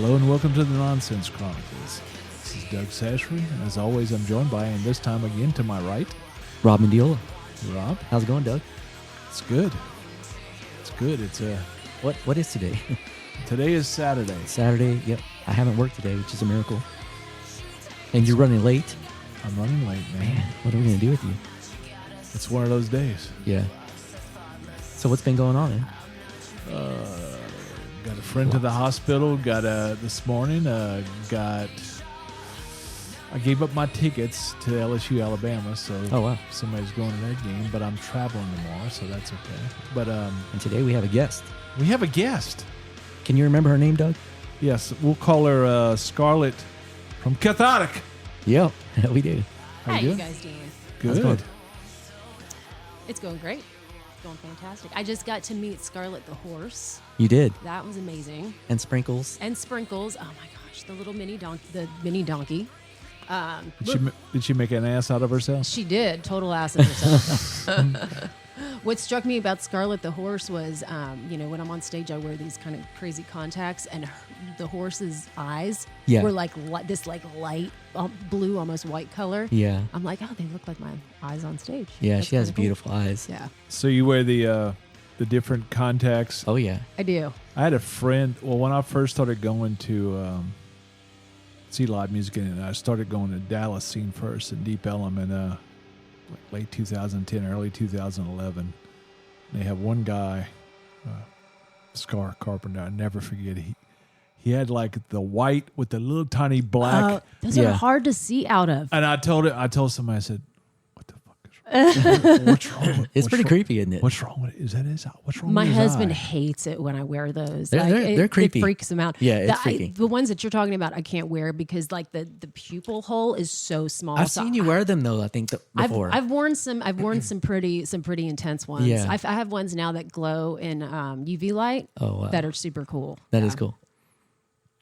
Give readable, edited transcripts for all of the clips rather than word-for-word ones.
Hello and welcome to the Nonsense Chronicles. This is Doug Sashry, and as always, I'm joined by, and this time again to my right, Rob Mendiola. Rob. How's it going, Doug? It's good. It's good. What is today? Today is Saturday. Saturday. Yep. I haven't worked today, which is a miracle. And you're running late. I'm running late, man. Man, what are we gonna do with you? It's one of those days. Yeah. So what's been going on, man? Got a friend to the hospital. Got this morning. I gave up my tickets to LSU, Alabama. So somebody's going to that game. But I'm traveling tomorrow, so that's okay. But and today we have a guest. We have a guest. Can you remember her name, Doug? Yes, we'll call her Scarlet from Kha-Thod-ik. Yep, we do. How you guys doing? Good. It's going great. It's going fantastic. I just got to meet Scarlet the horse. You did. That was amazing. And Sprinkles. And Sprinkles. Oh my gosh, the little mini donkey. Did she make an ass out of herself? She did. Total ass of herself. What struck me about Scarlet the horse was, when I'm on stage, I wear these kind of crazy contacts, and the horse's eyes were like this light blue, almost white color. Yeah. I'm like, oh, they look like my eyes on stage. Yeah, That's she has kinda beautiful cool. eyes. Yeah. So you wear the different contacts. Oh, yeah. I do. I had a friend. Well, when I first started going to see live music, and I started going to Dallas scene first in Deep Ellum in late 2010, early 2011. They have one guy, Scar Carpenter. I never forget. He had like the white with the little tiny black. Those are hard to see out of. And I told somebody, I said, "What the fuck is wrong? What's wrong? It's pretty creepy, isn't it? What's wrong with it? Is that his? What's wrong My with his husband eye?" hates it when I wear those. They're creepy. It freaks him out. Yeah, it's freaky. The ones that you're talking about, I can't wear because like the pupil hole is so small. I've seen you wear them though. I think before. I've worn some pretty intense ones. Yeah. I have ones now that glow in UV light. Oh, wow. That are super cool. That is cool.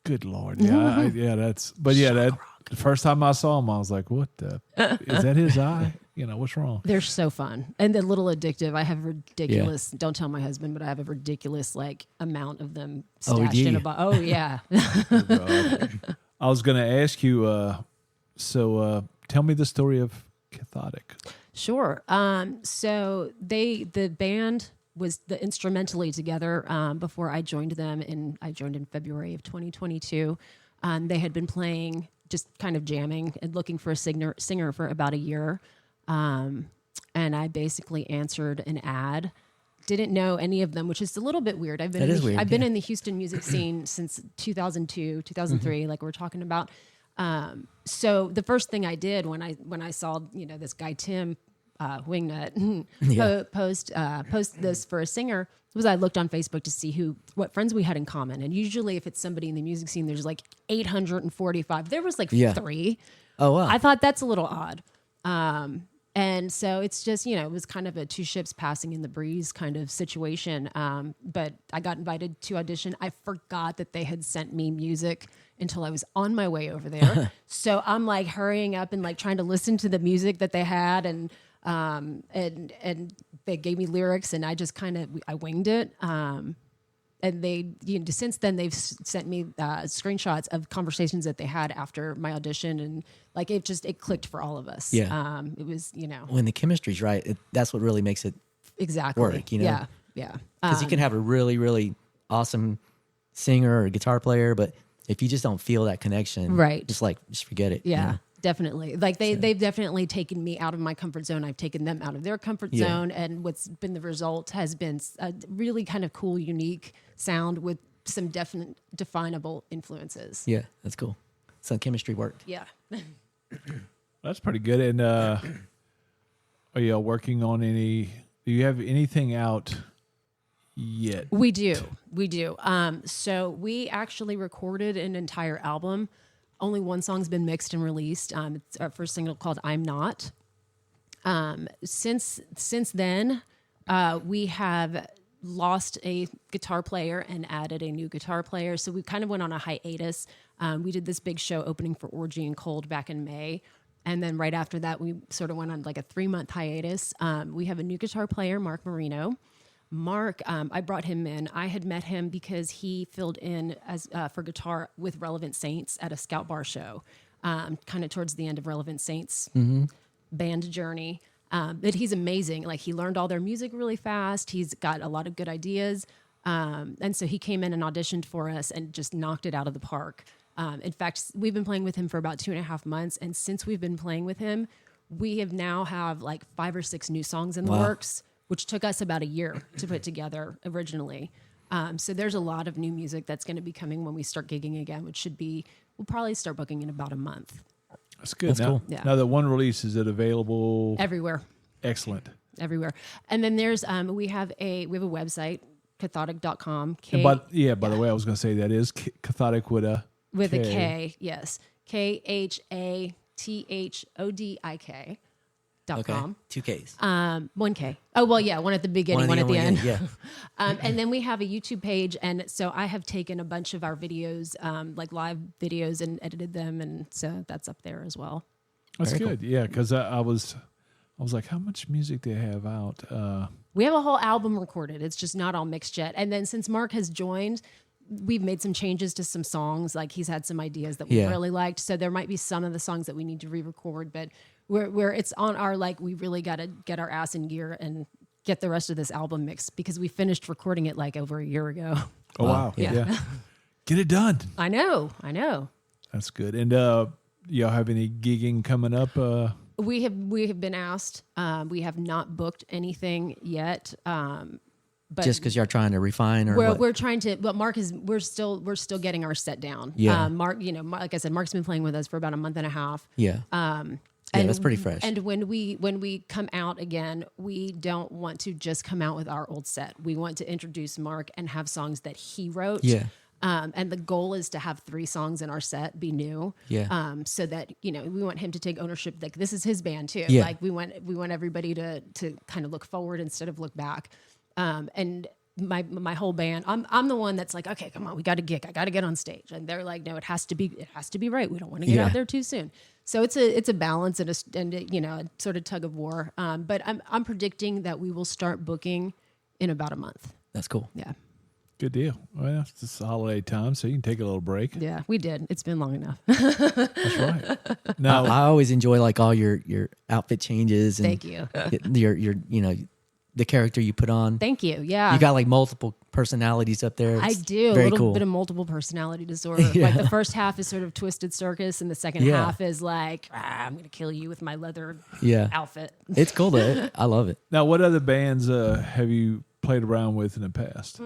Good Lord. Yeah. The first time I saw him, I was like, what the? Is that his eye? What's wrong? They're so fun and a little addictive. I have ridiculous, don't tell my husband, but I have a ridiculous amount of them stashed in a box. Oh, yeah. I was going to ask you, so tell me the story of Kha-Thod-ik. Sure. So the band was instrumentally together before I joined them. I joined in February of 2022. They had been playing, just kind of jamming and looking for a singer for about a year. And I basically answered an ad. Didn't know any of them, which is a little bit weird. I've been in the Houston music scene since 2002, 2003, like we're talking about. So the first thing I did when I saw this guy Tim Wingnut post this for a singer was I looked on Facebook to see what friends we had in common. And usually if it's somebody in the music scene, there's like 845. There was like 3. Oh, wow. I thought that's a little odd. And so it's just, it was kind of a two ships passing in the breeze kind of situation. But I got invited to audition. I forgot that they had sent me music until I was on my way over there. So I'm like hurrying up and like trying to listen to the music that they had. And they gave me lyrics and I just I winged it. And they, since then they've sent me screenshots of conversations that they had after my audition, and like it clicked for all of us. Yeah. It was, when the chemistry's right, that's what really makes it exactly work. Yeah. Because you can have a really, really awesome singer or guitar player, but if you just don't feel that connection, right, just forget it. Yeah. Definitely. Like they've definitely taken me out of my comfort zone. I've taken them out of their comfort zone. And what's been the result has been a really kind of cool, unique sound with some definable influences. Yeah, that's cool. So chemistry worked. Yeah. That's pretty good. And are you working on do you have anything out yet? We do. So we actually recorded an entire album. Only one song's been mixed and released. It's our first single called "I'm Not." Since then, we have lost a guitar player and added a new guitar player. So we kind of went on a hiatus. We did this big show opening for Orgy and Cold back in May. And then right after that, we sort of went on like a 3-month hiatus. We have a new guitar player, Mark Marino. Mark, I brought him in. I had met him because he filled in as for guitar with Relevant Saints at a Scout Bar show, kind of towards the end of Relevant Saints' band journey. But he's amazing. Like, he learned all their music really fast. He's got a lot of good ideas. And so he came in and auditioned for us and just knocked it out of the park. In fact, we've been playing with him for about 2.5 months. And since we've been playing with him, we have now have like 5 or 6 new songs in the works, which took us about a year to put together originally. So there's a lot of new music that's going to be coming when we start gigging again, which we'll probably start booking in about a month. That's good. That's now, cool. Yeah. Now that one release, is it available Everywhere. Excellent. Everywhere. And then there's we have a website, Kha-Thod-ik.com. And by the way, I was going to say that is Kha-Thod-ik with a K, yes. Khathodik.com. Okay. 2 Ks. 1 K. Oh, well, yeah, one at the beginning, one at the end. Yeah. And then we have a YouTube page. And so I have taken a bunch of our videos, like live videos, and edited them. And so that's up there as well. That's Very good. cool. Yeah, because I was like, how much music do they have out? We have a whole album recorded. It's just not all mixed yet. And then since Mark has joined, we've made some changes to some songs. Like, he's had some ideas that we really liked. So there might be some of the songs that we need to re-record, but where it's on our, like, we really got to get our ass in gear and get the rest of this album mixed, because we finished recording it like over a year ago. Oh, wow. Yeah. Get it done. I know. That's good. And y'all have any gigging coming up? We have been asked. We have not booked anything yet. But Just because you're trying to refine, or we're trying to. But Mark is. We're still getting our set down. Yeah. Mark. Like I said, Mark's been playing with us for about a month and a half. Yeah. And that's pretty fresh. And when we come out again, we don't want to just come out with our old set. We want to introduce Mark and have songs that he wrote. Yeah. And the goal is to have 3 songs in our set be new. Yeah. So that, we want him to take ownership. Like, this is his band too. Yeah. Like, we want everybody to kind of look forward instead of look back. And my whole band, I'm the one that's like, okay, come on, we got to gig. I got to get on stage. And they're like, no, it has to be right. We don't want to get out there too soon. So it's a balance and a sort of tug of war. But I'm predicting that we will start booking in about a month. That's cool. Yeah. Good deal. Well, it's the holiday time, so you can take a little break. Yeah, we did. It's been long enough. That's right. Now, I always enjoy like all your outfit changes and Thank you. your the character you put on. Thank you. Yeah. You got like multiple personalities up there. I do. Very a little cool. bit of multiple personality disorder. Yeah. Like, the first half is sort of twisted circus, and the second Yeah. half is like, I'm going to kill you with my leather outfit. It's cool though. I love it. now, what other bands have you played around with in the past?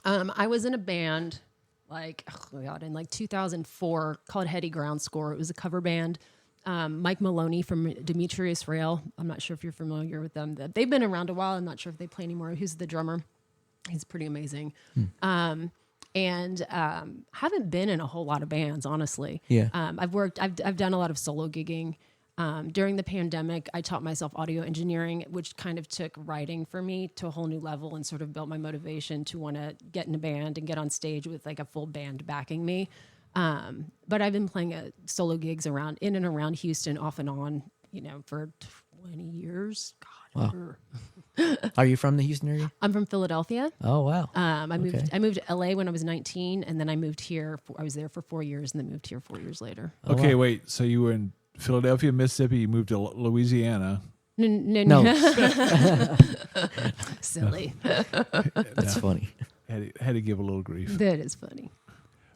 I was in a band in like 2004 called Heady Ground Score. It was a cover band. Mike Maloney from Demetrius Rail. I'm not sure if you're familiar with them. They've been around a while. I'm not sure if they play anymore. Who's the drummer? He's pretty amazing. And haven't been in a whole lot of bands, honestly. Yeah. I've done a lot of solo gigging. During the pandemic, I taught myself audio engineering, which kind of took writing for me to a whole new level and sort of built my motivation to want to get in a band and get on stage with like a full band backing me. But I've been playing solo gigs in and around Houston off and on, for 20 years. God, Wow. Are you from the Houston area? I'm from Philadelphia. Oh wow. I moved to LA when I was 19, and then I moved here. I was there for 4 years, and then moved here 4 years later. Okay, wow. wait. So you were in Philadelphia, Mississippi. You moved to Louisiana. No. Silly. That's funny. Had to give a little grief. That is funny.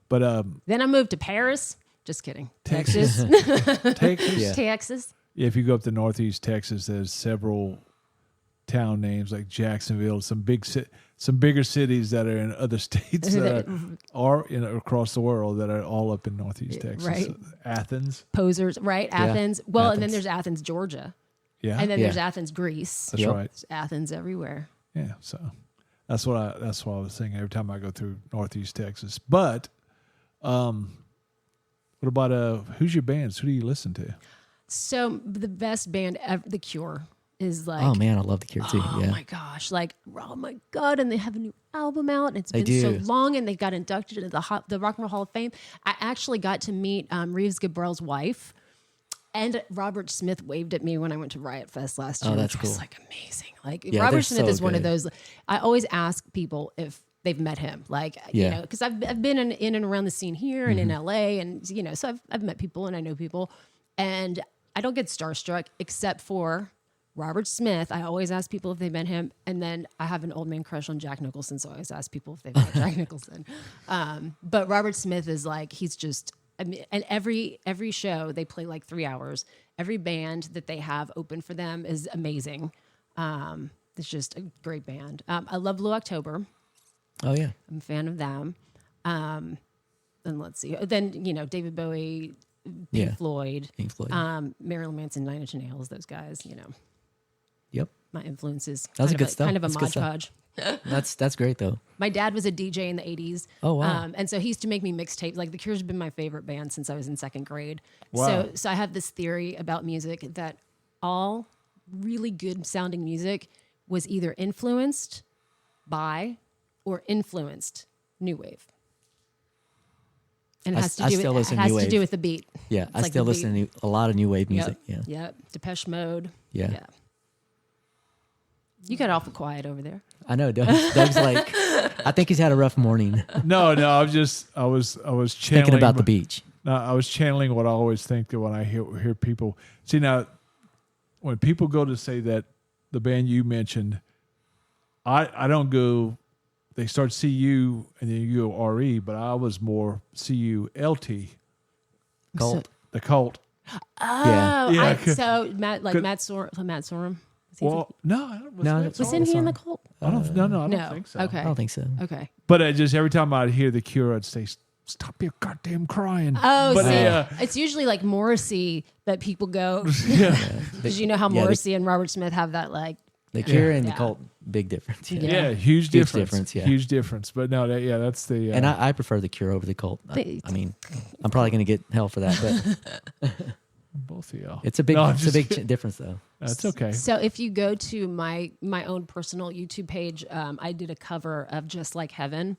But Then I moved to Paris. Just kidding. Texas. Texas. Yeah. Texas. Yeah, if you go up to Northeast Texas, there's several town names like Jacksonville, some bigger cities that are in other states or across the world that are all up in Northeast Texas. Right. Athens. Posers, right? Athens. Well, and then Athens. there's Athens, Georgia. Yeah. And then Yeah. there's Athens, Greece. That's Yep. right. There's Athens everywhere. Yeah. So that's what I was thinking every time I go through Northeast Texas. But what about who's your bands? Who do you listen to? So the best band ever, The Cure, is like, Oh man, I love the Cure too. oh Yeah. my gosh, like, oh my God. And they have a new album out, and it's They been do. so long, and they got inducted into the Rock and Roll Hall of Fame. I actually got to meet Reeves Gabrel's wife. And Robert Smith waved at me when I went to Riot Fest last year, that's which was cool. like amazing. Like Yeah, Robert they're Smith so is one of good. those. I always ask people if they've met him, like you know, because I've been in and around the scene here and in LA, and you know, so I've met people and I know people, and I don't get starstruck except for Robert Smith. I always ask people if they met him, and then I have an old man crush on Jack Nicholson, so I always ask people if they've met Jack Nicholson. But Robert Smith is like, he's just. I mean, and every show they play like 3 hours. Every band that they have open for them is amazing. It's just a great band. I love Blue October. Oh yeah. I'm a fan of them. And let's see. Then you know David Bowie, Pink Floyd, Marilyn Manson, Nine Inch Nails. Those guys. You know, Yep. my influences. That's good stuff. Kind of a That's good Mod stuff. Podge. That's great though. My dad was a DJ in the 80s. Oh, wow. And so he used to make me mixtapes. Like The Cure's been my favorite band since I was in second grade. Wow. So I have this theory about music that all really good sounding music was either influenced by or influenced new wave. And it I has to I do still with, listen it to has new to do wave. with the beat. Yeah, It's I like still the listen beat. to a lot of new wave music. Yep. Yeah. Yep. Depeche Mode. Yeah. You got awful quiet over there. I know. Doug's like, I think he's had a rough morning No, I was channeling thinking about the beach. No, I was channeling what I always think that when I hear people. See now, when people go to say that the band you mentioned, I don't go. They start CU and then you go RE, but I was more CULT, Cult. the cult. Oh, Yeah. so Matt Sorum. Well, no, I don't- No, that Was song? in he in the cult? I don't. No, I don't No. think so. Okay. I don't think so. Okay. But just every time I'd hear the Cure, I'd say, "Stop your goddamn crying." Oh, but see, it's usually like Morrissey that people go because you know how Yeah, Morrissey and Robert Smith have that like. The Cure and the Yeah. Cult, big difference. Yeah. yeah, huge difference. Yeah. Huge difference. But no, that's the. And I prefer the Cure over the Cult. I mean, I'm probably going to get hell for that, but both of y'all. it's a big, No, I'm it's a just big kidding. difference though. That's okay. So if you go to my own personal YouTube page, I did a cover of Just Like Heaven.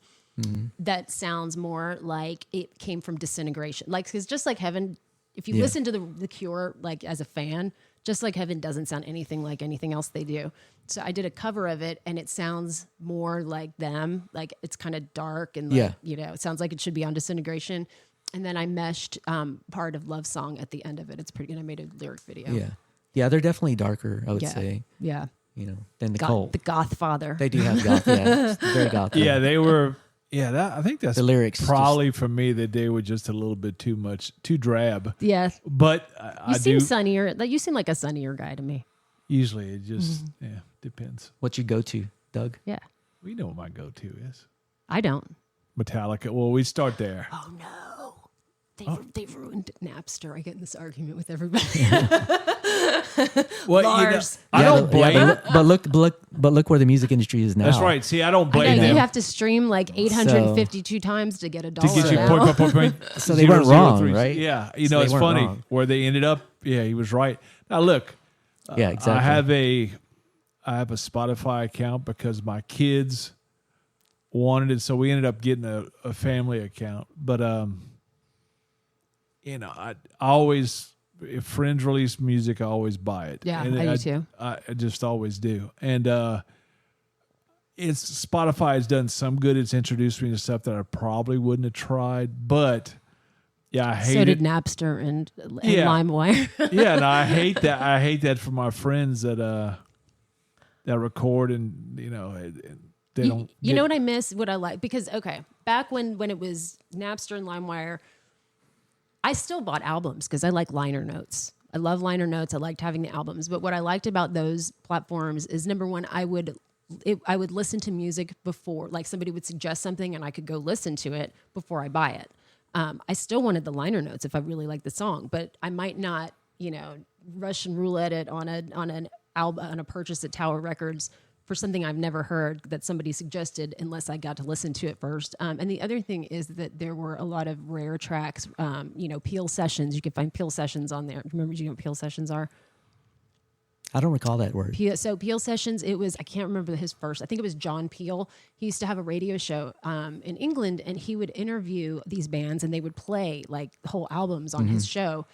That sounds more like it came from Disintegration. Like, because Just Like Heaven, if you Yeah. listen to the Cure, like as a fan, Just Like Heaven doesn't sound anything like anything else they do. So I did a cover of it, and it sounds more like them. Like it's kind of dark and like, Yeah. you know, it sounds like it should be on Disintegration. And then I meshed part of Love Song at the end of it. It's pretty good. I made a lyric video. Yeah. Yeah, they're definitely darker, I would Yeah. say, Yeah. than the Cult. The Goth Father. They do have goth, yeah. It's very goth. Yeah, they were. Yeah, I think that's The lyrics probably for me that they were just a little bit too much, too drab. Yeah. But You I seem do. sunnier. Like you seem like a sunnier guy to me. Usually, it just Mm-hmm. depends. What you go to, Doug? Yeah. We know what my go-to is. I don't. Metallica. Well, we start there. Oh no. They've ruined Napster. I get in this argument with everybody. Well, Lars. I don't blame. but look where the music industry is now. That's right. See, I don't I blame know them. you have to stream like 852 times to get a to dollar. get you now. point. So they weren't wrong, 003. right? Yeah, So you know they it's weren't funny wrong. where they ended up. Yeah, he was right. Now look, Yeah, exactly. I have a Spotify account because my kids wanted it, so we ended up getting a family account. But you know, I always, if friends release music, I always buy it. Yeah, And I do too. I just always do. And it's Spotify has done some good. It's introduced me to stuff that I probably wouldn't have tried, but yeah, I hate So it. did Napster and Yeah. LimeWire. Yeah, and I hate that. I hate that for my friends that record and you know they don't. You know what I miss? What I like because back when it was Napster and LimeWire, I still bought albums because I like liner notes. I love liner notes. I liked having the albums. But what I liked about those platforms is number one, I would listen to music before, like somebody would suggest something and I could go listen to it before I buy it. I still wanted the liner notes if I really liked the song, but I might not, Russian roulette it on an album, on a purchase at Tower Records for something I've never heard that somebody suggested unless I got to listen to it first. And the other thing is that there were a lot of rare tracks, Peel Sessions. You can find Peel Sessions on there. Remember, do you know what Peel Sessions are? I don't recall that word. So Peel Sessions, I can't remember his first. I think it was John Peel. He used to have a radio show in England, and he would interview these bands, and they would play like whole albums on his show.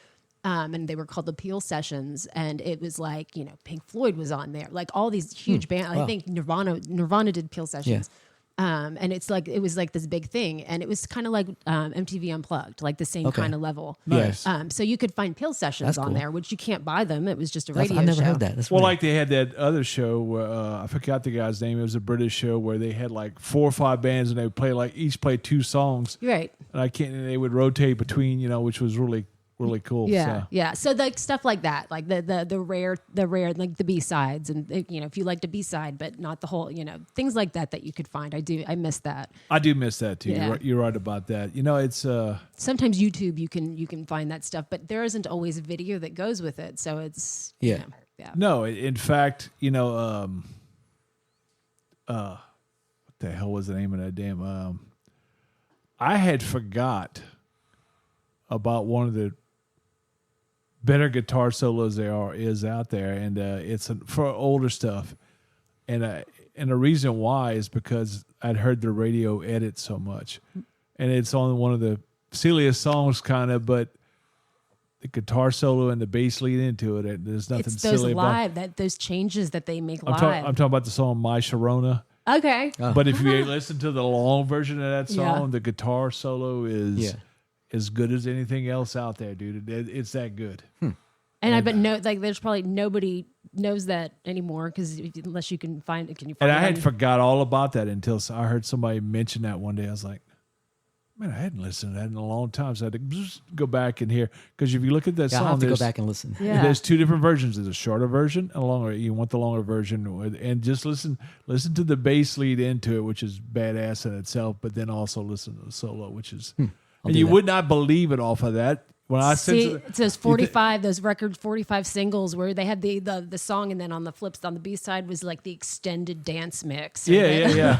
and they were called the Peel Sessions, and it was like, you know, Pink Floyd was on there, like all these huge bands. I think Nirvana did Peel Sessions. And it's like, it was like this big thing, and it was kind of like MTV Unplugged, like the same kind of level. Nice. So you could find Peel Sessions on there, which you can't buy them. It was just a radio I've never show. heard that. That's Well, weird. like they had that other show where I forgot the guy's name. It was a British show where they had like 4 or 5 bands, and they would play like each play 2 songs. Right. And they would rotate between, you know, which was really cool. Yeah, So. yeah. So like stuff like that, like the rare, like the B-sides, and you know, if you liked a B-side but not the whole, you know, things like that you could find. I miss that. I do miss that too. Yeah. You're right about that. You know, it's Sometimes YouTube you can find that stuff, but there isn't always a video that goes with it. So it's you know, yeah. no. In fact, you know, what the hell was the name of that damn? I had forgot about one of the better guitar solos is out there, and it's for older stuff, and the reason why is because I'd heard the radio edit so much, and it's on one of the silliest songs, kind of, but the guitar solo and the bass lead into it, there's nothing It's those silly live about. those changes that they make live. I'm talking about the song "My Sharona." Okay. But if you listen to the long version of that song, Yeah. the guitar solo is Yeah. as good as anything else out there, dude. It's that good. And I bet there's probably nobody knows that anymore, because unless you can find it, can you find And it? I had on- forgot all about that until I heard somebody mention that one day. I was like, man, I hadn't listened to that in a long time. So I had to go back and hear. Because if you look at that Yeah, song, I'll have to go there's, back and listen. Yeah. there's 2 different versions. There's a shorter version and a longer. You want the longer version. And just listen to the bass lead into it, which is badass in itself. But then also listen to the solo, which is... and do you that. would not believe it off of that. When I See, said it's those 45, those record 45 singles where they had the song, and then on the flips, on the B-side was like the extended dance mix. yeah.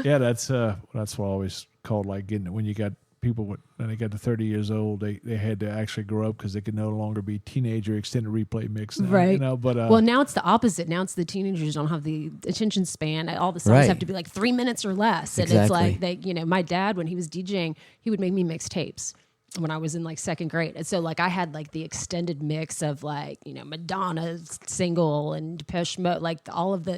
Yeah, that's what I always called like getting it when you got people when they got to 30 years old, they had to actually grow up because they could no longer be teenager extended replay mix now, Right. you know, but Well, now it's the opposite. Now it's the teenagers don't have the attention span. All the songs Right. have to be like 3 minutes or less. And Exactly. it's like, my dad, when he was DJing, he would make me mix tapes when I was in like 2nd grade. And so like I had like the extended mix of like, Madonna's single and Depeche Mode, like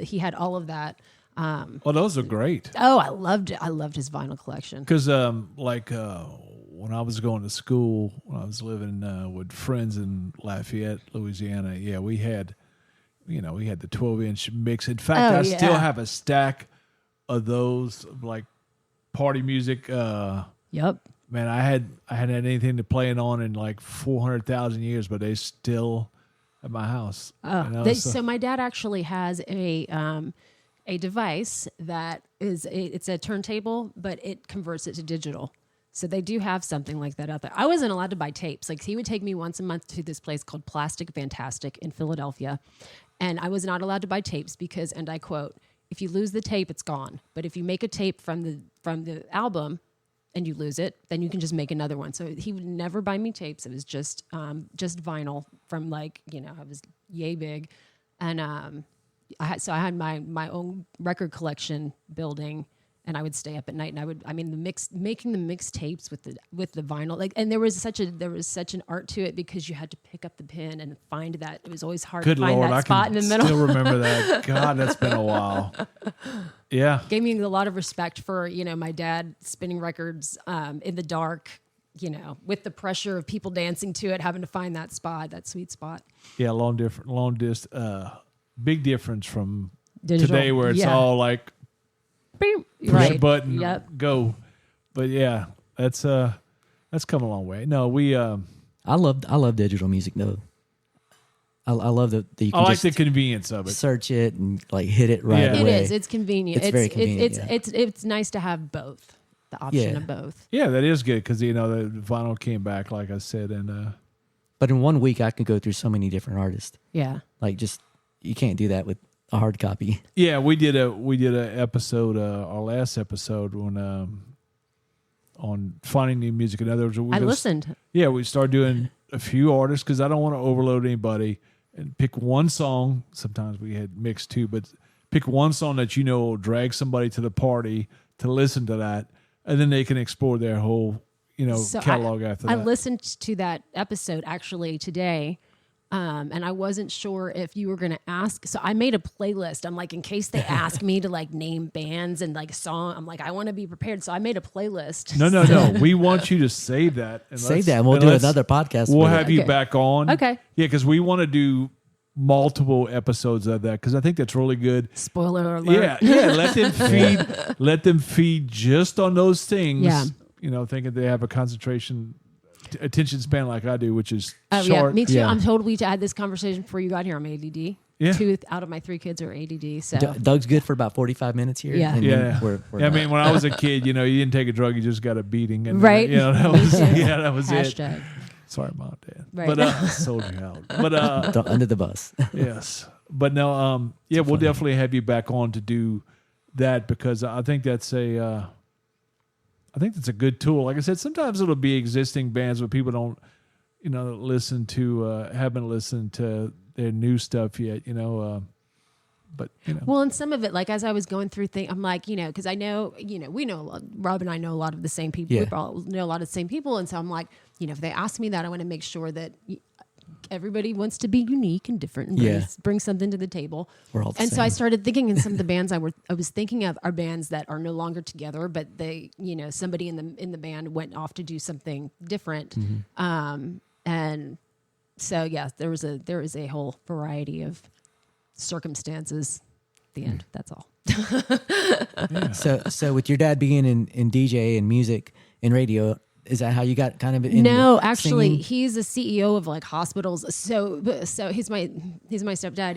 he had all of that. well, those are great Oh, I loved it. I loved his vinyl collection. because when I was going to school, when I was living with friends in Lafayette, Louisiana, yeah, we had the 12-inch mix. In fact, Oh, I still yeah. have a stack of those like party music. Yep. Man, I hadn't had anything to play it on in like 400,000 years, but they still at my house. So my dad actually has a device that it's a turntable, but it converts it to digital. So they do have something like that out there. I wasn't allowed to buy tapes. Like he would take me once a month to this place called Plastic Fantastic in Philadelphia, and I was not allowed to buy tapes because, and I quote, "If you lose the tape, it's gone. But if you make a tape from the album and you lose it, then you can just make another one." So he would never buy me tapes. It was just vinyl from I was yay big, and I had my own record collection building, and I would stay up at night, and making the mix tapes with the vinyl, and there was such an art to it because you had to pick up the pin and find that. It was always hard Good to find Lord, that I spot can in the middle. still remember that. God, that's been a while. Yeah. Gave me a lot of respect for my dad spinning records in the dark, with the pressure of people dancing to it, having to find that sweet spot. Yeah, big difference from Digital. today where it's Yeah. all like Beep. push Right. a button, Yep. go. But yeah, that's come a long way. No, we I love digital music though. I love that you I can like just the convenience of it. search it and like hit it right Yeah. It away. is. It's convenient. It's very convenient, It's nice to have both. The option Yeah. of both. Yeah, that is good because the vinyl came back, like I said, and But in 1 week, I could go through so many different artists. Yeah. Like you can't do that with a hard copy. yeah, we did a episode, our last episode on finding new music. In other words, I listened. Yeah, we started doing a few artists because I don't want to overload anybody and pick one song. Sometimes we had mixed two, but pick one song that will drag somebody to the party to listen to that, and then they can explore their whole So catalog after I that. listened to that episode actually today, and I wasn't sure if you were going to ask. So I made a playlist. I'm like, in case they ask me to like name bands and like song, I'm like, I want to be prepared. So I made a playlist. No. We want you to save that. And Save that, and we'll do another podcast. We'll with have it. you Okay. back on. Okay. Yeah, because we want to do multiple episodes of that because I think that's really good. Spoiler alert. Yeah. Let them feed just on those things. Yeah. Thinking they have a concentration, attention span like I do, which is Oh yeah, short. me too. Yeah. I'm totally to add this conversation before you got here. I'm ADD. Yeah. 2 out of my 3 kids are ADD. So Doug's good for about 45 minutes here. Yeah. and then we're I not. mean, when I was a kid, you didn't take a drug, you just got a beating, and Right. that was that was it. hashtag. Sorry, Mom, Dad. Right. But sold you out. But Don't- under the bus. yes, but no, we'll definitely have you back on to do that because I think that's a good tool. Like I said, sometimes it'll be existing bands where people don't, haven't listened to their new stuff yet, but Well, and some of it, like as I was going through things, I'm like, because I know, we know, Rob and I know a lot of the same people. Yeah. We all know a lot of the same people. And so I'm like, if they ask me that, I want to make sure that everybody wants to be unique and different and bring something to the table. We're all the and so I same. started thinking in some of the bands I was thinking of are bands that are no longer together, but they, somebody in the band went off to do something different. Mm-hmm. And so, yeah, there is a whole variety of circumstances at the end. That's all. So with your dad being in DJ and music and radio, is that how you got kind of into No, actually, singing? he's a CEO of like hospitals. So he's my stepdad.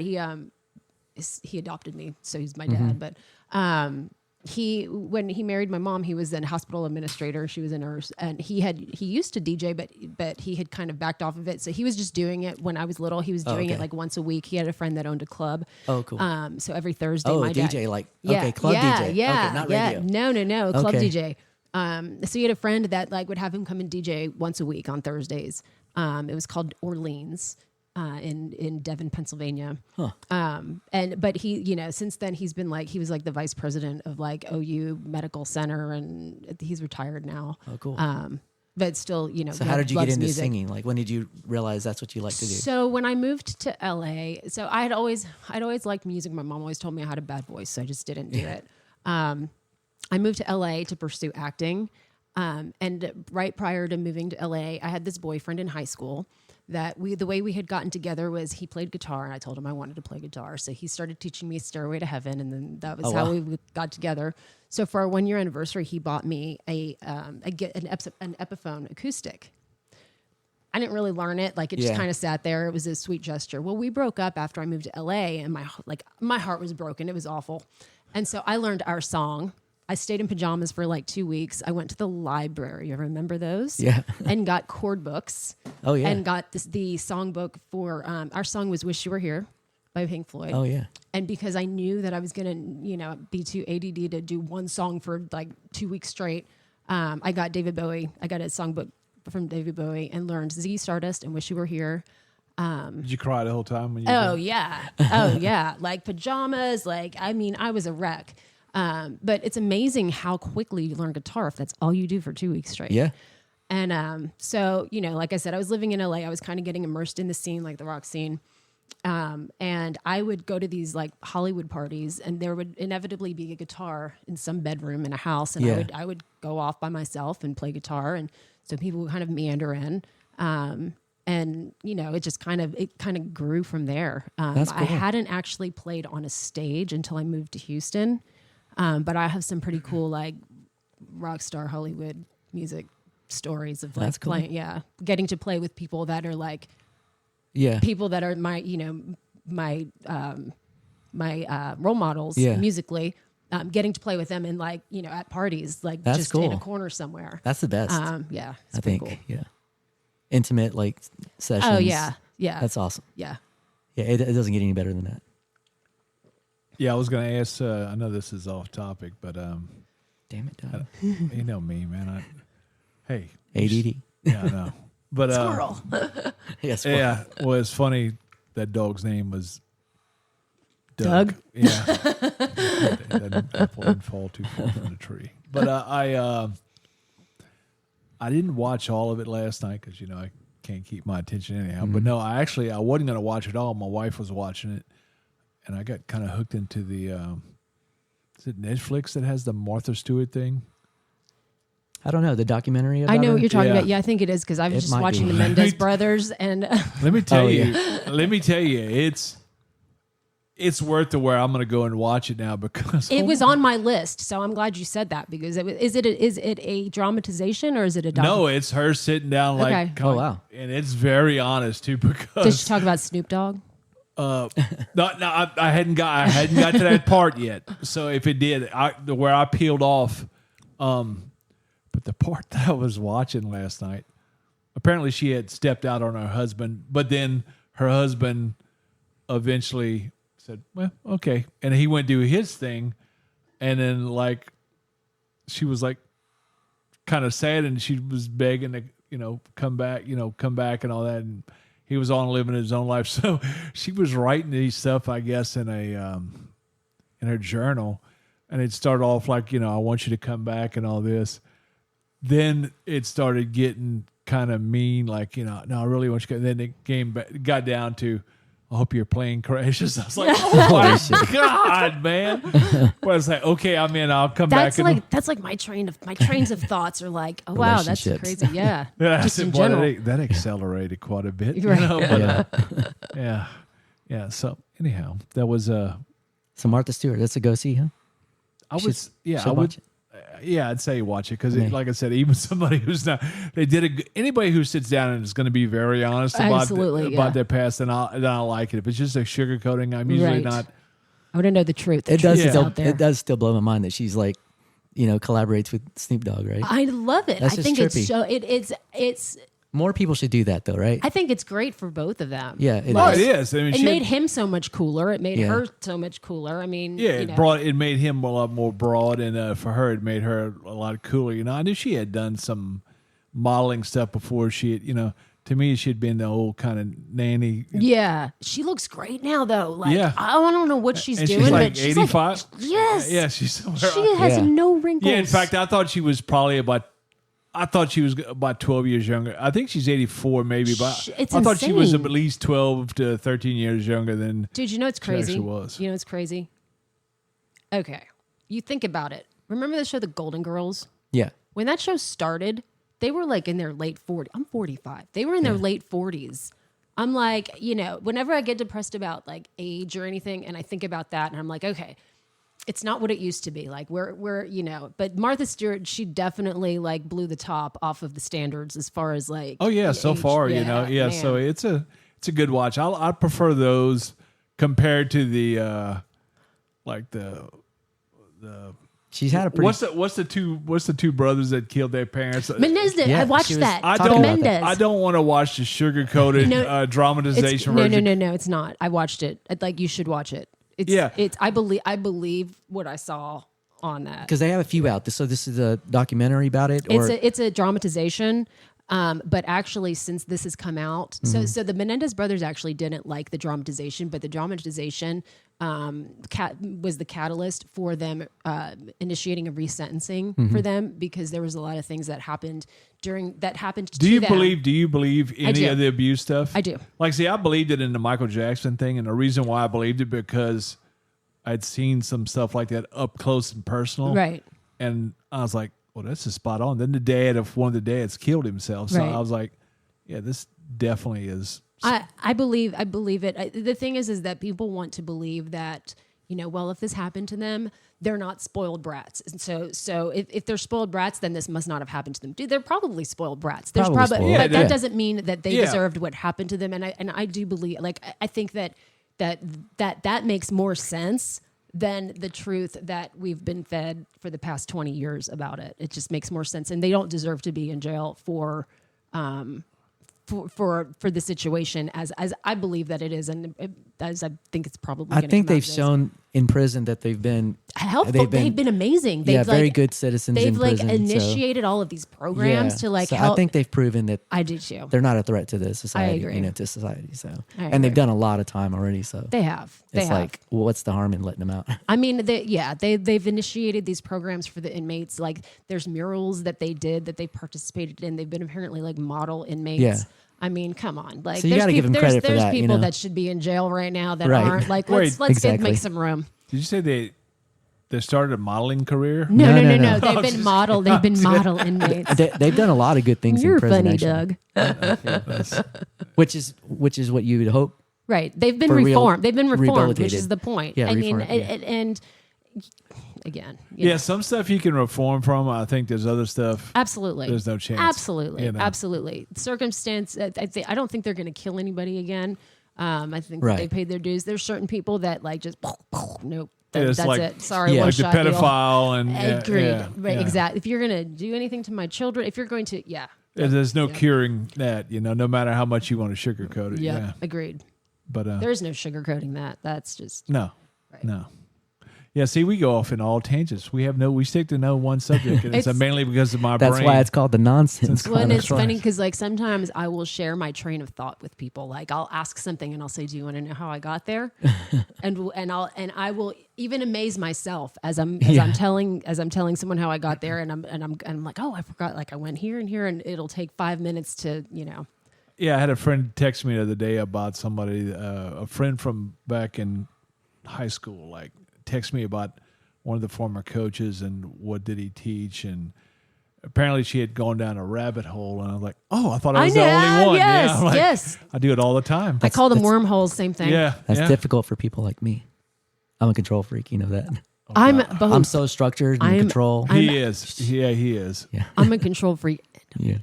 He adopted me, so he's my dad. But when he married my mom, he was a hospital administrator. She was a nurse, and he used to DJ, but he had kind of backed off of it. So he was just doing it when I was little. He was doing it okay. like once a week. He had a friend that owned a club. Oh, cool. So every Thursday, Oh, my dad, DJ, like, okay, club DJ. Yeah, Okay, not yeah. radio. No, club Okay. DJ. So he had a friend that like would have him come and DJ once a week on Thursdays. It was called Orleans in Devon, Pennsylvania. Huh. But he, since then he was like the vice president of like OU Medical Center, and he's retired now. Oh, cool. But still, So how did you get loves into music. singing? Like, when did you realize that's what you like to do? So when I moved to LA, so I'd always liked music. My mom always told me I had a bad voice, so I just didn't do it. I moved to LA to pursue acting. And right prior to moving to LA, I had this boyfriend in high school that the way we had gotten together was he played guitar, and I told him I wanted to play guitar. So he started teaching me Stairway to Heaven, and then that was how we got together. So for our 1-year anniversary, he bought me an Epiphone acoustic. I didn't really learn it. Like it just kind of sat there. It was a sweet gesture. Well, we broke up after I moved to LA, and my heart was broken. It was awful. And so I learned our song. I stayed in pajamas for like 2 weeks. I went to the library. You remember those? Yeah. And got chord books. Oh, yeah. And got the songbook for our song was "Wish You Were Here" by Pink Floyd. Oh, yeah. And because I knew that I was gonna, be too ADD to do one song for like 2 weeks straight, I got David Bowie. I got a songbook from David Bowie and learned "Z Stardust" and "Wish You Were Here." Did you cry the whole time when you? Oh yeah, like pajamas. I was a wreck. But it's amazing how quickly you learn guitar if that's all you do for 2 weeks straight. Yeah. And so, like I said, I was living in LA. I was kind of getting immersed in the scene, like the rock scene. And I would go to these like Hollywood parties, and there would inevitably be a guitar in some bedroom in a house, and I would go off by myself and play guitar, and so people would kind of meander in. And it just kind of grew from there. That's cool. I hadn't actually played on a stage until I moved to Houston. But I have some pretty cool like rock star Hollywood music stories of like That's cool. playing, getting to play with people that are like Yeah. people that are my role models musically. Getting to play with them in like at parties, like That's just cool. in a corner somewhere. That's the best. It's I pretty think. cool. Yeah. Intimate like sessions. Oh yeah. That's awesome. Yeah. Yeah. It doesn't get any better than that. Yeah, I was going to ask. I know this is off topic, but Damn it, Doug. you know me, man. Hey, ADD. yeah, I know. But Squirrel. Yes. yeah. Well, it's funny that dog's name was Doug? Yeah, that, that apple didn't fall too far from the tree. But I didn't watch all of it last night because I can't keep my attention anyhow. But no, I wasn't going to watch it all. My wife was watching it, and I got kind of hooked into the. Is it Netflix that has the Martha Stewart thing? I don't know the documentary. About I know her? what you're talking Yeah. about. Yeah, I think it is because I was It just might watching be. the Mendez brothers, and Let me tell Oh, you. Let me tell you, it's worth it. Where I'm going to go and watch it now because it was on my list. So I'm glad you said that because is it a dramatization or is it a No, it's her sitting down like, Okay. Oh, wow. and it's very honest too Did because she talk about Snoop Dogg? no, I hadn't got to that part yet. So if it did, where I peeled off, but the part that I was watching last night, apparently she had stepped out on her husband, but then her husband eventually said, "Well, okay," and he went to do his thing, and then like she was like kind of sad, and she was begging to come back, and all that, and he was on living his own life. So she was writing these stuff, I guess, in her journal, and it started off like, I want you to come back and all this. Then it started getting kind of mean, like, no, I really want you to. Then it got down to, I hope your plane crashes. I was like, oh my God, man. Well, I was like, okay, I'm in. I'll come back. That's like my trains of thoughts are like, oh wow, that's Relationships. crazy. Yeah. Yeah, I Just said, in boy, general. that accelerated quite a bit. Right. Yeah. Yeah. So anyhow, that was So Martha Stewart, that's a go see, huh? I was Should I would watch it. Yeah, I'd say watch it because, Okay. like I said, even somebody who's not, anybody who sits down and is going to be very honest Absolutely, about yeah. their past, then I'll like it. If it's just a sugarcoating, I'm usually Right. not. I want to know the truth. The It does truth is still out there. it does still blow my mind that she's like, collaborates with Snoop Dogg, right? I love it. That's I just think trippy. it's More people should do that though, right? I think it's great for both of them. Yeah, it Oh, is. it is. I mean, It made him so much cooler. It made Yeah. her so much cooler. I mean, Yeah, it made him a lot more broad, and for her, it made her a lot cooler. I knew she had done some modeling stuff before. She had, to me, she'd been the old kind of nanny. Yeah, she looks great now though. Like, Yeah. I don't know what she's And doing, she's like but she's 85. like, yes, Yeah, she's somewhere. she has Yeah. no wrinkles. Yeah, in fact, I thought she was probably about 12 years younger. I think she's 84 maybe, but It's I thought she was at insane. least 12 to 13 years younger than Dude, you know it's she actually crazy. was. You know it's crazy. Okay, you think about it. Remember the show The Golden Girls? Yeah. When that show started, they were like in their late 40s. I'm 45. They were in their late 40s. I'm like, whenever I get depressed about like age or anything, and I think about that, and I'm like, okay, it's not what it used to be. Like we're but Martha Stewart, she definitely like blew the top off of the standards as far as like. Oh yeah, the so age. far, man. So it's a good watch. I prefer those compared to the like the She's had a pretty what's the two brothers that killed their parents? Menendez, Yeah, I watched she was that. I talking don't. about that. I don't want to watch the sugar-coated No, dramatization no, version. no, it's not. I watched it. Like you should watch it. It's, Yeah. It's. I believe what I saw on that. because they have a few out. So this is a documentary about it, or It's a dramatization. But actually, since this has come out, so the Menendez brothers actually didn't like the dramatization, but the dramatization was the catalyst for them initiating a resentencing for them because there was a lot of things that happened to Do you them. believe any do. of the abuse stuff? I do. Like, see, I believed it in the Michael Jackson thing, and the reason why I believed it because I'd seen some stuff like that up close and personal, Right. And I was like, well, that's just spot on. Then the dad of one of the dads killed himself, so Right. I was like, yeah, this definitely is. I believe it. The thing is that people want to believe that, well, if this happened to them, they're not spoiled brats. And so if they're spoiled brats, then this must not have happened to them. Dude, they're probably spoiled brats. There's Probably probably, spoiled. but Yeah, that doesn't mean that they Yeah. deserved what happened to them. And I do believe, like, I think that makes more sense than the truth that we've been fed for the past 20 years about it. It just makes more sense. And they don't deserve to be in jail for the situation as I believe that it is. And I think it's probably. I gonna think come out they've of this. shown in prison that they've been helpful. They've been amazing. They've very good citizens They've in prison. initiated all of these programs to so help. I think they've proven that I do too. they're not a threat to the society. agree. To society. So I and they've agree. done a lot of time already. So They have. They it's have. like, well, what's the harm in letting them out? I mean, they've initiated these programs for the inmates. Like, there's murals that they did that they participated in. They've been apparently like model inmates. Yeah. I mean, come on. Like, So you gotta give them credit for there's that, people you know? that should be in jail right now that Right. aren't. Like, Wait, let's exactly. make some room. Did you say they started a modeling career? No. No. They've been model. They've been model inmates. They've done a lot of good things You're in prison. funny, actually. Doug. Which is what you would hope. Right. They've been For real- reformed. They've been reformed, which rehabilitated. is the point. Yeah, I mean, reformed, yeah. and again, Yeah, some stuff you can reform from. I think there's other stuff. absolutely. There's no chance. Absolutely. You know. Absolutely. Circumstance, I don't think they're going to kill anybody again. I think Right. they paid their dues. There's certain people that like just, nope, Yeah, it's that's like- it. Sorry, Yeah. one Like the shot deal. pedophile and Agreed. yeah, Right, yeah. exactly. If you're going to do anything to my children, if you're going to, There's no curing that, no matter how much you want to sugarcoat it. Yeah. agreed. But There's no sugarcoating that. That's just, no. Right. No. Yeah, see, we go off in all tangents. We stick to no one subject, and it's It's- mainly because of my That's brain. why it's called the nonsense. well, and That's it's right. funny because like sometimes I will share my train of thought with people. Like I'll ask something and I'll say, "Do you want to know how I got there?" and I will even amaze myself as I'm telling someone how I got there, and I'm like, "Oh, I forgot. Like I went here and here, and it'll take 5 minutes to Yeah, I had a friend text me the other day about somebody, a friend from back in high school, like text me about one of the former coaches and what did he teach, and apparently she had gone down a rabbit hole, and I was like, oh, I thought I was the only one. Yes, yeah, I'm like, yes. I do it all the time. I call them wormholes. Same thing. Yeah, That's yeah. difficult for people like me. I'm a control freak. You know that. I'm I'm so structured and I'm- control. He is. Yeah, he is. yeah. I'm a control freak. Yeah.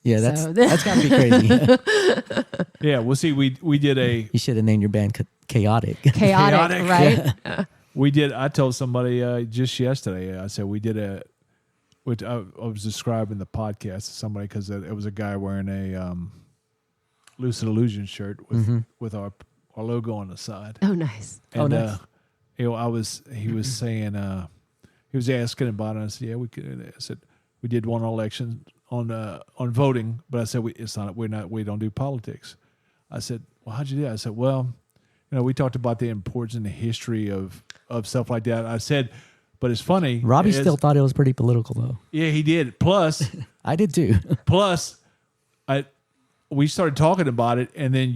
Yeah, that's So- that's gotta be crazy. Yeah, well, see, we did a You should have named your band Chaotic. Chaotic, right? I told somebody just yesterday, I said we did which I was describing the podcast to somebody because it was a guy wearing a Lucid Illusion shirt with our logo on the side. Oh, nice. And, Oh, nice. he was saying, he was asking about it. And I said, yeah, we could. I said, we did one election on voting, but I said, we don't do politics. I said, well, how'd you do that? I said, well, we talked about the importance and the history of stuff like that. I said, but it's funny. Robbie still thought it was pretty political though. Yeah, he did. Plus, I did too. we started talking about it, and then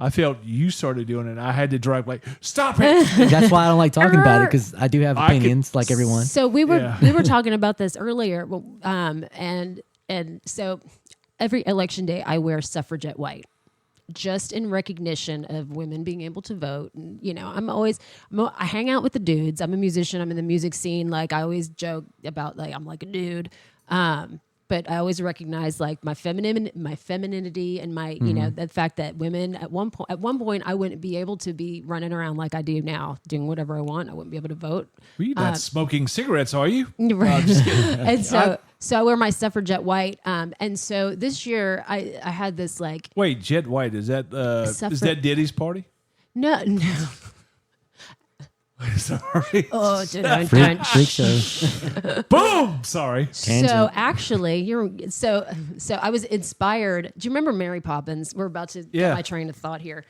I felt you started doing it. And I had to drive like, stop it. That's why I don't like talking about it because I do have I could- opinions like everyone. So we were Yeah. talking about this earlier, and so every election day I wear suffragette white, just in recognition of women being able to vote. And I hang out with the dudes. I'm a musician. I'm in the music scene. Like I always joke about like I'm like a dude. But I always recognize like my femininity and my, the fact that women at one point I wouldn't be able to be running around like I do now, doing whatever I want. I wouldn't be able to vote. Well, you're not smoking cigarettes, are you? Right. just kidding. And so I wear my suffragette white. And so this year I had this like, Wait, Jet White, is that Diddy's party? no. Sorry. Oh, Freak show. Boom. Sorry. Tangent. So actually, so I was inspired. Do you remember Mary Poppins? We're about to Yeah. get my train of thought here.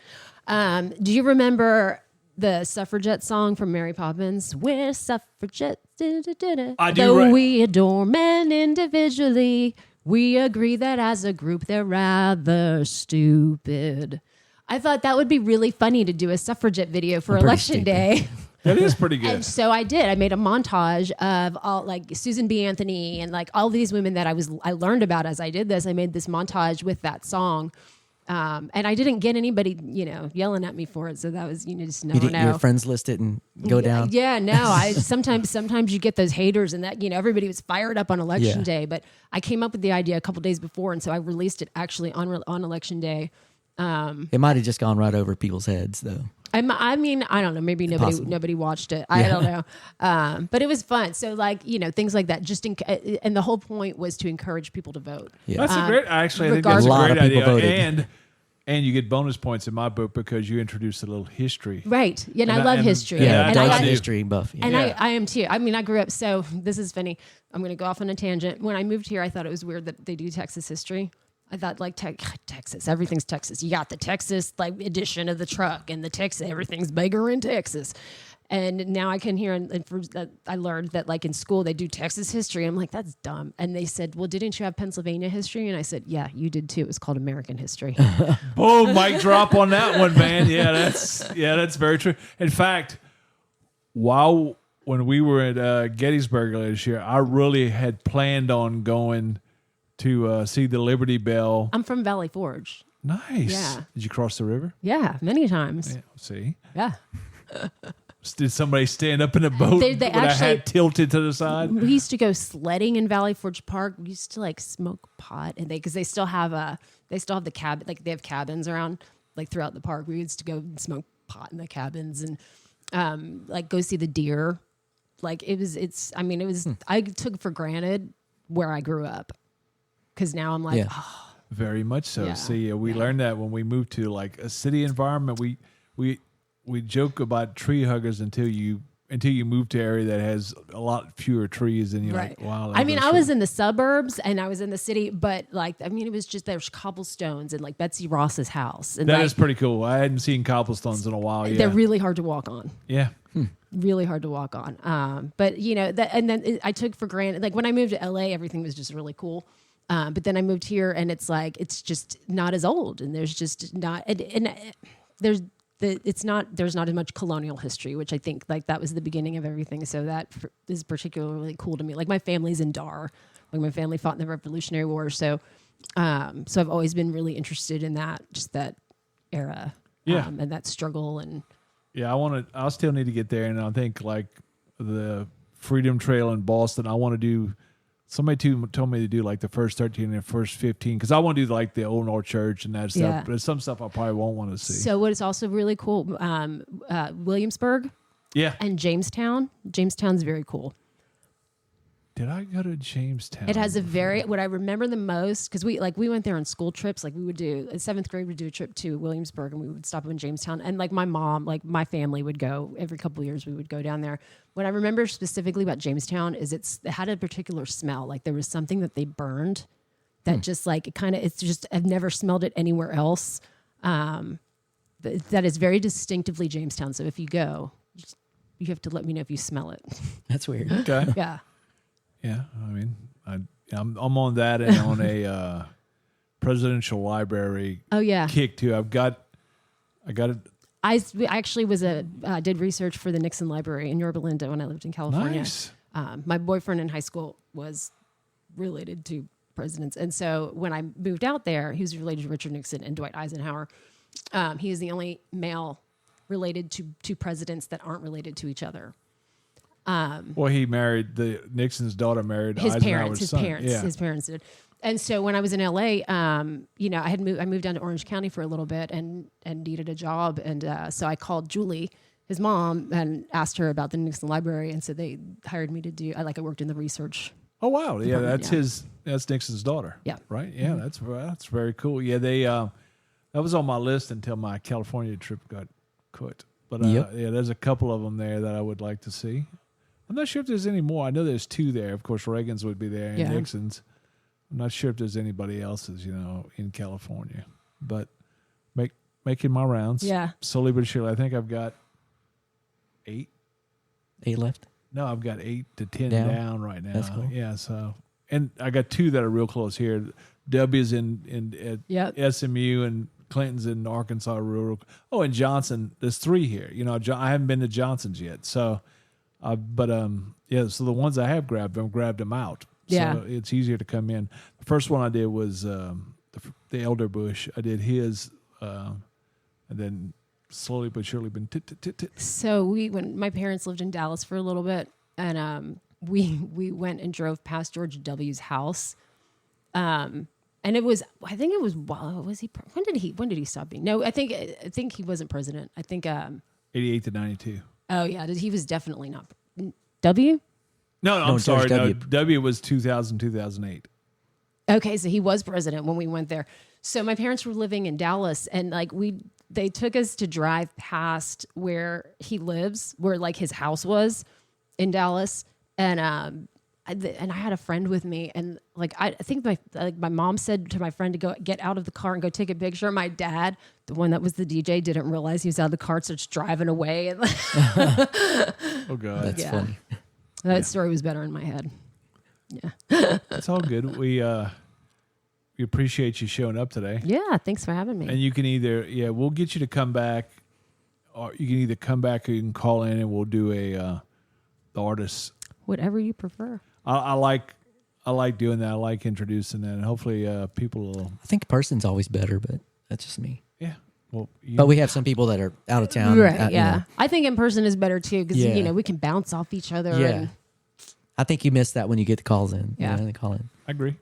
Do you remember the suffragette song from Mary Poppins? We're suffragettes. I do, Though right. we adore men individually, we agree that as a group they're rather stupid. I thought that would be really funny to do a suffragette video for Pretty Election stupid. Day. That is pretty good. And so I did. I made a montage of all like Susan B. Anthony and like all these women that I learned about as I did this. I made this montage with that song. And I didn't get anybody, yelling at me for it. So that was, just no, You did no. your friends list it and go down. Yeah, no. I sometimes you get those haters and that, everybody was fired up on Election Yeah. Day. But I came up with the idea a couple days before. And so I released it actually on Election Day. It might have just gone right over people's heads though. I mean, I don't know. Maybe Possible. nobody watched it. I don't know. But it was fun. So like, things like that. And the whole point was to encourage people to vote. Yeah. That's a great. Actually, I think regardless- that's a A lot great of people idea. voted. And you get bonus points in my book because you introduced a little history. Right. Yeah, and I love history. Yeah, and Doug's I, a history buff. Yeah. And I am too. I mean, I grew up, so this is funny. I'm going to go off on a tangent. When I moved here, I thought it was weird that they do Texas history. I thought like Texas, everything's Texas. You got the Texas like edition of the truck and the Texas, everything's bigger in Texas. And now I can hear, I learned that like in school they do Texas history. I'm like, that's dumb. And they said, well, didn't you have Pennsylvania history? And I said, yeah, you did too. It was called American history. Boom, mic drop on that one, man. Yeah, that's very true. In fact, when we were at Gettysburg this year, I really had planned on going to see the Liberty Bell. I'm from Valley Forge. Nice. Yeah. Did you cross the river? Yeah, many times. Yeah, see? Yeah. Did somebody stand up in a boat They with a actually- hat tilted to the side? We used to go sledding in Valley Forge Park. We used to like smoke pot, and because they still have the cabin, like they have cabins around like throughout the park. We used to go and smoke pot in the cabins and like go see the deer. Like it was. I took for granted where I grew up because now I'm like, Yeah. oh, Very much so. Yeah. See, we learned that when we moved to like a city environment. We joke about tree huggers until you move to an area that has a lot fewer trees, and you're like, wow. I mean, I was in the suburbs and I was in the city, but like, I mean, it was just there's cobblestones and like Betsy Ross's house, and That like, is pretty cool. I hadn't seen cobblestones in a while. Yeah, they're really hard to walk on. yeah. Really hard to walk on. But you know that, and then I took for granted. Like when I moved to LA, everything was just really cool. But then I moved here, and it's like it's just not as old, and there's just not, and there's not as much colonial history, which I think like that was the beginning of everything. So that is particularly cool to me. Like my family's in Dar, like my family fought in the Revolutionary War, so I've always been really interested in that, just that era, and that struggle and. Yeah, I still need to get there, and I think like the Freedom Trail in Boston. I want to do. Somebody told me to do like the first 13 and the first 15 because I want to do like the Old North Church and that stuff. Yeah. But there's some stuff I probably won't want to see. So what is also really cool, Williamsburg Yeah. and Jamestown. Jamestown's very cool. Did I go to Jamestown? It has what I remember the most, because we went there on school trips. Like we would do, in seventh grade, we'd do a trip to Williamsburg and we would stop in Jamestown. And like my mom, like my family would go every couple of years, we would go down there. What I remember specifically about Jamestown is it had a particular smell. Like there was something that they burned that just like I've never smelled it anywhere else. That is very distinctively Jamestown. So if you go, you have to let me know if you smell it. That's weird. Okay. Yeah. Yeah. I mean, I'm on that and on a presidential library Oh yeah. kick too. I got it. I actually did research for the Nixon Library in Yorba Linda when I lived in California. Nice. My boyfriend in high school was related to presidents, and so when I moved out there, he was related to Richard Nixon and Dwight Eisenhower. He is the only male related to presidents that aren't related to each other. Well, he married Nixon's daughter married His Eisenhower's son. His parents did. And so when I was in LA, I moved down to Orange County for a little bit and needed a job. And so I called Julie, his mom, and asked her about the Nixon Library. And so they hired me to do, I worked in the research. Oh wow! Yeah, Department, that's Nixon's daughter. Yeah. Right. Yeah, that's very cool. Yeah, they that was on my list until my California trip got cut. But Yep. yeah, there's a couple of them there that I would like to see. I'm not sure if there's any more. I know there's two there. Of course, Reagan's would be there and Yeah. Nixon's. I'm not sure if there's anybody else's, in California. But making my rounds. Yeah. Slowly but surely. I think I've got 8. 8 left. No, I've got 8 to 10 Down? down right now. That's cool. Yeah, so and I got 2 that are real close here. W's at Yep. SMU and Clinton's in Arkansas. Rural. Oh, and Johnson. There's 3 here. I haven't been to Johnson's yet. So, So the ones I have grabbed, I've grabbed them out. Yeah. So it's easier to come in. The first one I did was the elder bush. I did his, and then slowly but surely been So when my parents lived in Dallas for a little bit, and we went and drove past George W.'s house, and it was was he when did he stop being? No, I think he wasn't president. I think 88 to 92. oh yeah, he was definitely not W. No, I'm George sorry. No, W. W was 2000, 2008. Okay, so he was president when we went there. So my parents were living in Dallas, and like they took us to drive past where he lives, where like his house was in Dallas, and I had a friend with me, and like I think my mom said to my friend to go get out of the car and go take a picture. My dad, the one that was the DJ, didn't realize he was out of the car, so just driving away. And Oh God, That's funny. that story was better in my head. it's all good. We appreciate you showing up today. Yeah, thanks for having me. And you can either we'll get you to come back, or you can either come back or you can call in and we'll do the artists. Whatever you prefer. I like doing that. I like introducing that, and hopefully people will. I think person's always better, but that's just me. Yeah. Well, But we have some people that are out of town. Right, you yeah. know. I think in person is better too because, Yeah. we can bounce off each other. Yeah. And, I think you miss that when you get the calls in. Yeah. They call in. I agree.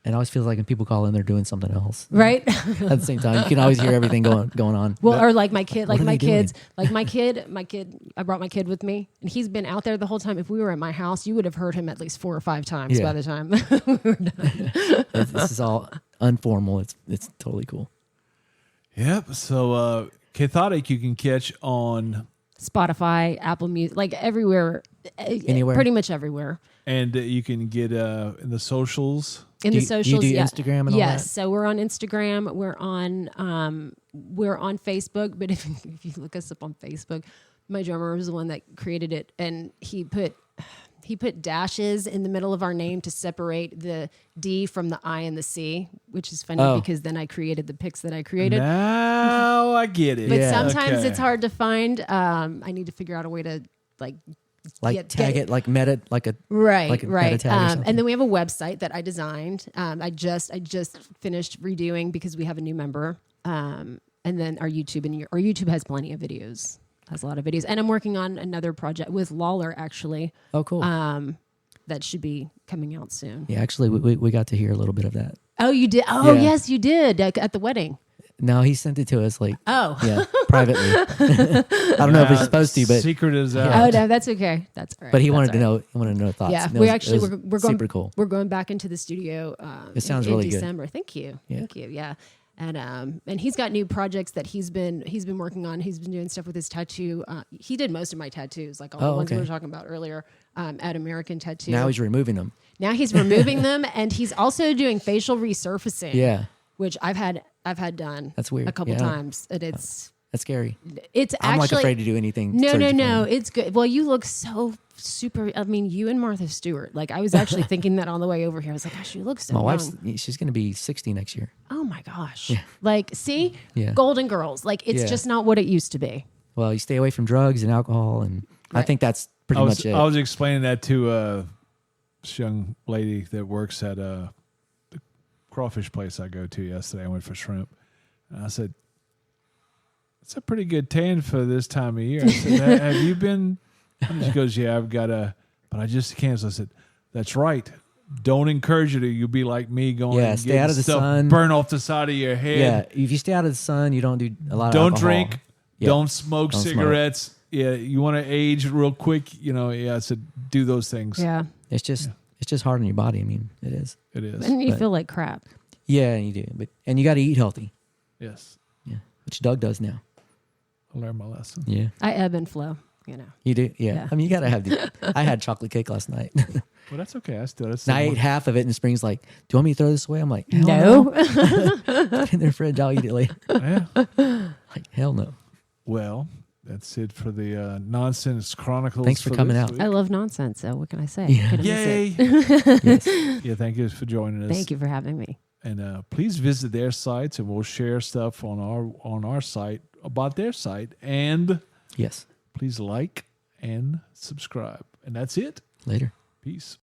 It always feels like when people call in, they're doing something else. right? At the same time, you can always hear everything going on. Well, or like my kid, What are they doing? my kid, I brought my kid with me and he's been out there the whole time. If we were at my house, you would have heard him at least 4 or 5 times Yeah. by the time we were done. This is all informal. It's totally cool. Yep. So Kha-Thod-ik you can catch on, Spotify, Apple Music, like everywhere, Anywhere? pretty much everywhere. and you can get in the socials. In Do the you- socials, you do yeah. Instagram and all yes. that? So we're on Instagram. We're on Facebook. But if you look us up on Facebook, my drummer was the one that created it, and he put dashes in the middle of our name to separate the D from the I and the C, which is funny Oh. because then I created the pics that I created. Now I get it. But Yeah. sometimes Okay. it's hard to find. I need to figure out a way to Tag it like meta, like a Right, like a right. meta tag or something. And then we have a website that I designed. I just finished redoing because we have a new member. And then our YouTube, and our YouTube has plenty of videos. Has a lot of videos, and I'm working on another project with Lawler actually. Oh, cool. That should be coming out soon. Yeah, actually, we got to hear a little bit of that. Oh, you did? Oh, Yeah. yes, you did at the wedding. No, he sent it to us like Oh, privately. I don't know if he's supposed to, but secret is oh out. no, that's okay. That's all right. but he That's wanted all to right. know. He wanted to know thoughts. Yeah, And we it actually was we're going super cool. We're going back into the studio. It sounds in really good. December. Thank you. Yeah. Thank you. Yeah. And he's got new projects that he's been working on. He's been doing stuff with his tattoo. He did most of my tattoos, like all the ones we okay. were talking about earlier, at American Tattoo. Now he's removing them. Now he's removing them, and he's also doing facial resurfacing. Yeah, which I've had done. That's weird. A couple Yeah. times, and it's scary. actually I'm like afraid to do anything. no, surgically. it's good. Well, you look so super. I mean, you and Martha Stewart. Like, I was actually thinking that on the way over here. I was like, gosh, you look so My young. wife's she's going to be 60 next year. Oh my gosh. Like, see, Yeah. Golden Girls. Like, it's Yeah. just not what it used to be. Well, you stay away from drugs and alcohol, and I Right. think that's pretty much it. I was explaining that to this young lady that works at the crawfish place I go to yesterday. I went for shrimp. And I said, it's a pretty good tan for this time of year. I said, have you been? And she goes, yeah, I've got but I just can't. So I said, that's right. Don't encourage you to. You'll be like me going and stay getting out of the stuff sun. burn off the side of your head. yeah, if you stay out of the sun, you don't do a lot of Don't alcohol. drink. Yeah. Don't smoke Don't smoke. cigarettes. Yeah, you want to age real quick. I said, do those things. Yeah. It's just hard on your body. I mean, it is. It is. And you But- feel like crap. Yeah, you do. And you got to eat healthy. Yes. Yeah, which Doug does now. I learned my lesson. Yeah, I ebb and flow, you do. Yeah, Yeah. I mean, you got to have the. I had chocolate cake last night. Well, that's okay. And I ate half of it, and Spring's like, "Do you want me to throw this away?" I'm like, "Hell No. Put it in their fridge. I'll eat it later." Yeah. Like, hell no. Well, that's it for the Nonsense Chronicles. Thanks for coming this out. week. I love nonsense, so what can I say? Yeah. Couldn't miss Yay. it. Yes. Yeah, thank you for joining us. Thank you for having me. And please visit their sites, and we'll share stuff on our site about their site. And Yes. please like and subscribe. And that's it. Later. Peace.